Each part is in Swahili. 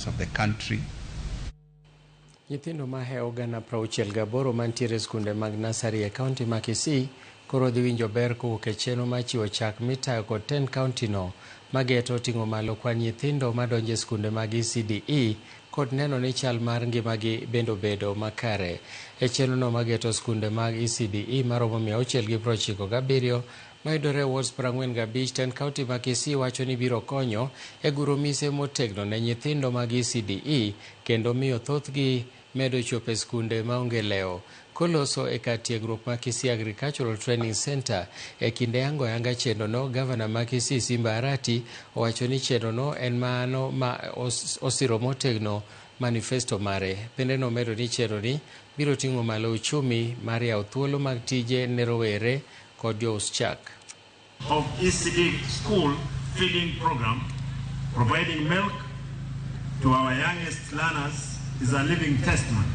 of the country. Nyithindo maheo gana 68 mantiere skunde mag nasari e kaunti ma Kisii koro dhi winjo ber kowuok e chenro mar chiwo chak mitayo kod 10 kaunti no mageto ting'o malo kwan nyithindo madonjo e skunde mag ECDE kod neno ni chal mar ngimagi bendo bedo makare. E chenro no mageto skunde mag ECDE maromo 697 mayudore e wards 45 10 kaunti ma Kisii wacho ni biro konyo e guro mise motegno ne nyithindo mag ECDE kendo miyo thothgi medo chopo e skunde maonge leo. Koloso e kar tiegruok ma Kisii Agricultural Training Center e kinde yango yanga chenro no, gavana ma Kisii Simba Arati owacho ni chenro no en mano ma osiro motegno manifesto mare. Bende nomedo ni chenro ni biro ting'o malo uchumi mar yawo thuolo mag tije ne rowere kod jous chak. Of ECD school feeding program, providing milk to our youngest learners is a living testament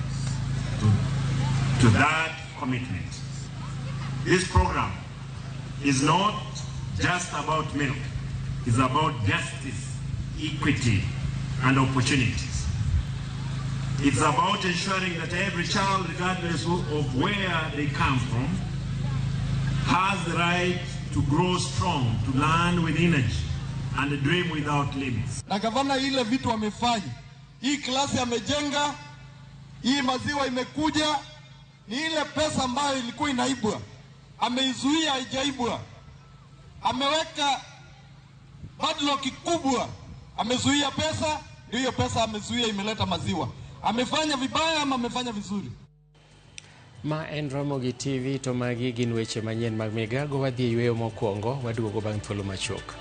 to that commitment. This program is not just about milk, it's about justice, equity, and opportunities. It's about ensuring that every child, regardless of where they come from, has the right to grow strong, to learn with energy, and a dream without limits. Na gavana ile vitu amefanya, hii klasi amejenga, hii maziwa imekuja, ni ile pesa ambayo ilikuwa inaibwa, ameizuia haijaibwa. Ameweka padlock kubwa, amezuia pesa, ndio hiyo pesa amezuia imeleta maziwa. Amefanya vibaya ama amefanya vizuri? Ma en Ramogi TV to magi gin weche manyien mag migago. Wadhi yweyo mokwongo, waduogo bang' thuolo machuok.